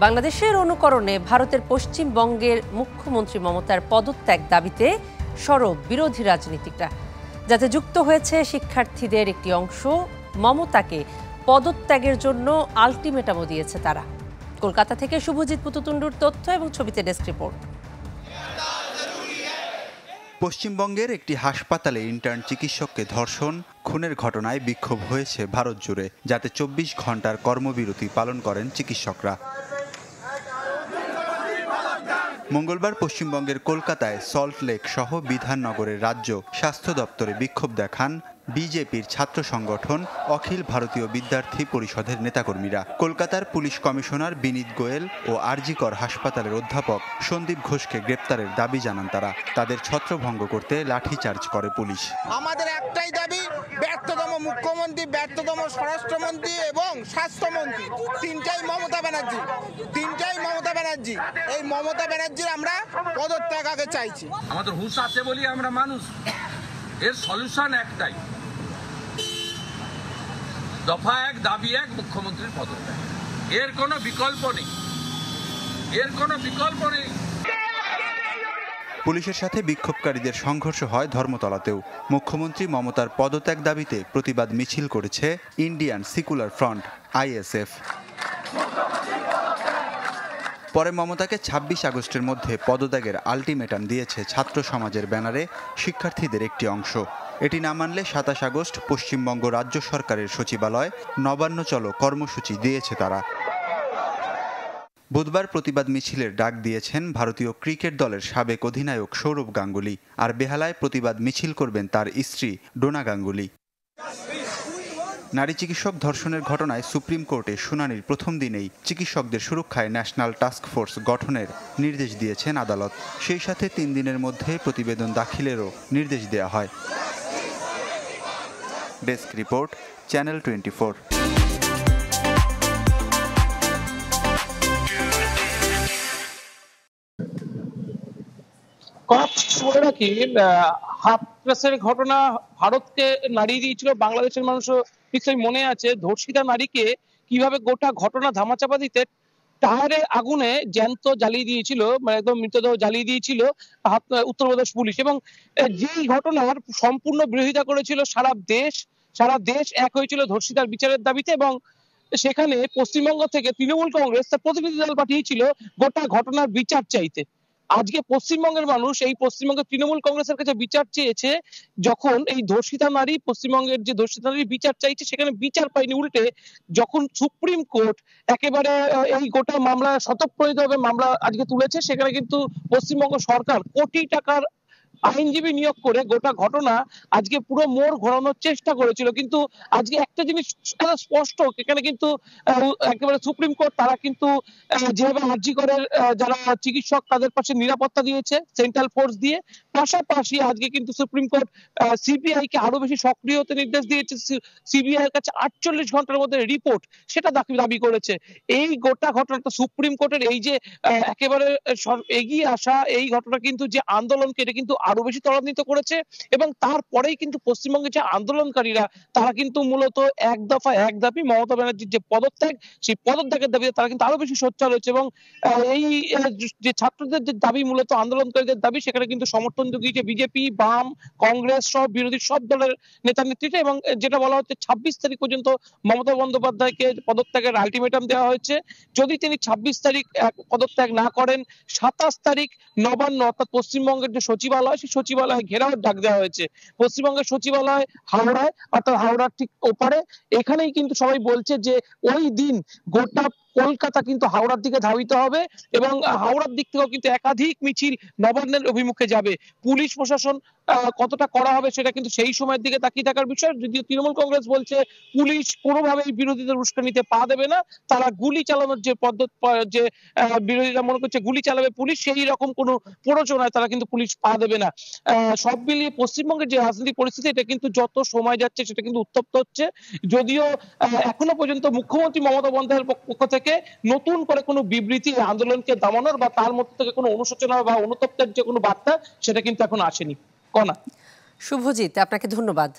বাংলাদেশের অনুকরণে ভারতের পশ্চিমবঙ্গের মুখ্যমন্ত্রী মমতার পদত্যাগ দাবিতে সরব বিরোধী রাজনীতিকরা। যাতে যুক্ত হয়েছে শিক্ষার্থীদের একটি অংশ। মমতাকে পদত্যাগের জন্য আলটিমেটামও দিয়েছে তারা। কলকাতা থেকে শুভজিৎ পুতুতুন্ডুর তথ্য এবং ছবিতে ডেস্ক রিপোর্ট। পশ্চিমবঙ্গের একটি হাসপাতালে ইন্টার্ন চিকিৎসককে ধর্ষণ, খুনের ঘটনায় বিক্ষোভ হয়েছে ভারত জুড়ে, যাতে 24 ঘন্টার কর্মবিরতি পালন করেন চিকিৎসকরা। মঙ্গলবার পশ্চিমবঙ্গের কলকাতায় সল্টলেক সহ বিধাননগরের রাজ্য স্বাস্থ্য দপ্তরে বিক্ষোভ দেখান বিজেপির ছাত্র সংগঠন অখিল ভারতীয় বিদ্যার্থী পরিষদের নেতাকর্মীরা। কলকাতার পুলিশ কমিশনার বিনীত গোয়েল ও আরজিকর হাসপাতালের অধ্যাপক সন্দীপ ঘোষকে গ্রেপ্তারের দাবি জানান তারা। তাদের ছত্রভঙ্গ করতে লাঠিচার্জ করে পুলিশ। আমাদের একটাই দাবি, ব্যর্থতম মুখ্যমন্ত্রী, ব্যর্থতম স্বরাষ্ট্রমন্ত্রী এবং স্বাস্থ্যমন্ত্রী তিনটাই মমতা ব্যানার্জি। এই মমতা ব্যানার্জির আমরা পদত্যাগ আগে চাইছি। আমাদের হুঁশ আছে বলি আমরা মানুষ। এর সলিউশন একটাই, দফা এক, দাবি এক, মুখ্যমন্ত্রীর পদত্যাগ। এর কোনো বিকল্প নেই। পুলিশের সাথে বিক্ষোভকারীদের সংঘর্ষ হয় ধর্মতলাতেও। মুখ্যমন্ত্রী মমতার পদত্যাগ দাবিতে প্রতিবাদ মিছিল করেছে ইন্ডিয়ান সেকুলার ফ্রন্ট ISF। পরে মমতাকে 26 আগস্টের মধ্যে পদত্যাগের আলটিমেটাম দিয়েছে ছাত্র সমাজের ব্যানারে শিক্ষার্থীদের একটি অংশ। এটি না মানলে 27 আগস্ট পশ্চিমবঙ্গ রাজ্য সরকারের সচিবালয় নবান্ন চলো কর্মসূচি দিয়েছে তারা। বুধবার প্রতিবাদ মিছিলের ডাক দিয়েছেন ভারতীয় ক্রিকেট দলের সাবেক অধিনায়ক সৌরভ গাঙ্গুলি। আর বেহালায় প্রতিবাদ মিছিল করবেন তার স্ত্রী ডোনা গাঙ্গুলি। নারী চিকিৎসক ধর্ষণের ঘটনায় সুপ্রিম কোর্টে শুনানির প্রথম দিনেই চিকিৎসকদের সুরক্ষায় ন্যাশনাল টাস্ক ফোর্স গঠনের নির্দেশ দিয়েছেন আদালত। সেই সাথে 3 দিনের মধ্যে প্রতিবেদন দাখিলেরও নির্দেশ দেওয়া হয়। Desk report, channel 24। বলে রাখি, হাথরসের ঘটনা ভারতকে নাড়িয়ে দিয়েছিল। বাংলাদেশের মানুষও নিশ্চয়ই মনে আছে ধর্ষিতা নারীকে কিভাবে গোটা ঘটনা ধামাচাপা দিতে টায়ারের আগুনে জ্যান্ত জ্বালিয়ে দিয়েছিল, মানে একদম মৃতদেহ জ্বালিয়ে দিয়েছিল উত্তরপ্রদেশ পুলিশ। এবং যেই ঘটনার সম্পূর্ণ বিরোধিতা করেছিল সারা দেশ এক হয়েছিল ধর্ষিতার বিচারের দাবিতে। এবং সেখানে পশ্চিমবঙ্গ থেকে তৃণমূল কংগ্রেস তার প্রতিনিধি দল পাঠিয়েছিল গোটা ঘটনার বিচার চাইতে। আজকে পশ্চিমবঙ্গের মানুষ এই পশ্চিমবঙ্গের তৃণমূল কংগ্রেসের কাছে বিচার চেয়েছে। যখন এই ধর্ষিতা নারী, পশ্চিমবঙ্গের যে ধর্ষিতা নারী বিচার চাইছে, সেখানে বিচার পায়নি। উল্টে যখন সুপ্রিম কোর্ট একেবারে এই গোটা মামলা স্বতঃপ্রণীতভাবে মামলা আজকে তুলেছে, সেখানে কিন্তু পশ্চিমবঙ্গ সরকার কোটি টাকার আইনজীবী নিয়োগ করে গোটা ঘটনা আজকে পুরো মোড় ঘোরানোর চেষ্টা করেছিল। কিন্তু আজকে একটা জিনিস স্পষ্ট, এখানে কিন্তু একেবারে সুপ্রিম কোর্ট তারা কিন্তু যেভাবে আরজি করের যারা চিকিৎসক তাদের পাশে নিরাপত্তা দিয়েছে সেন্ট্রাল ফোর্স দিয়ে, পাশাপাশি আজকে কিন্তু সুপ্রিম কোর্ট সিবিআই কে আরো বেশি সক্রিয় হতে নির্দেশ দিয়েছে। সিবিআই এর কাছে 48 ঘন্টার মধ্যে রিপোর্ট সেটা দাবি করেছে। এই গোটা ঘটনাটা সুপ্রিম কোর্টের এই যে একেবারে এগিয়ে আসা এই ঘটনা কিন্তু যে আন্দোলনকে এটা কিন্তু আরো বেশি ত্বরান্বিত করেছে। এবং তারপরেই কিন্তু পশ্চিমবঙ্গের যে আন্দোলনকারীরা তারা কিন্তু মূলত এক দফা এক দাবি, মমতা ব্যানার্জির যে পদত্যাগ, সেই পদত্যাগের দাবিতে তারা কিন্তু আরো বেশি সোচ্চার হয়েছে। এবং এই যে ছাত্রদের যে দাবি, মূলত আন্দোলনকারীদের দাবি, সেখানে কিন্তু সমর্থন জুগিয়েছে বিজেপি, বাম, কংগ্রেস সহ বিরোধী সব দলের নেতা নেত্রীরা। এবং যেটা বলা হচ্ছে 26 তারিখ পর্যন্ত মমতা বন্দ্যোপাধ্যায়কে পদত্যাগের আলটিমেটাম দেওয়া হয়েছে। যদি তিনি 26 তারিখ পদত্যাগ না করেন, 27 তারিখ নবান্ন অর্থাৎ পশ্চিমবঙ্গের যে সচিবালয়, সেই সচিবালয়ে ঘেরাওয়ের ডাক দেওয়া হয়েছে। পশ্চিমবঙ্গের সচিবালয় হাওড়ায়, অর্থাৎ হাওড়ার ঠিক ওপারে। এখানেই কিন্তু সবাই বলছে যে ওই দিন গোটা কলকাতা কিন্তু হাওড়ার দিকে ধাবিত হবে এবং হাওড়ার দিক থেকেও কিন্তু একাধিক মিছিল নবান্নের অভিমুখে যাবে। পুলিশ প্রশাসন কতটা করা হবে সেটা কিন্তু সেই সময়ের দিকে তাকিয়ে থাকার বিষয়। যদিও তৃণমূল কংগ্রেস বলছে পুলিশ কোনোভাবেই বিরোধীদের উস্কানিতে পা দেবে না, তারা গুলি চালানোর যে পদ্ধতি, যে বিরোধীরা মনে করছে গুলি চালাবে পুলিশ, সেই রকম কোনো প্ররোচনায় তারা কিন্তু পুলিশ পা দেবে না। সব মিলিয়ে পশ্চিমবঙ্গের যে রাজনৈতিক পরিস্থিতি, এটা কিন্তু যত সময় যাচ্ছে সেটা কিন্তু উত্তপ্ত হচ্ছে। যদিও এখনো পর্যন্ত মুখ্যমন্ত্রী মমতা বন্দ্যোপাধ্যায়ের পক্ষ থেকে নতুন করে কোনো বিবৃতি আন্দোলনকে দমানোর বা তার মধ্যে থেকে কোনো অনুশোচনা বা অনুতপ্তের যে কোনো বার্তা, সেটা কিন্তু এখন আসেনি। কনা। শুভজিৎ, আপনাকে ধন্যবাদ।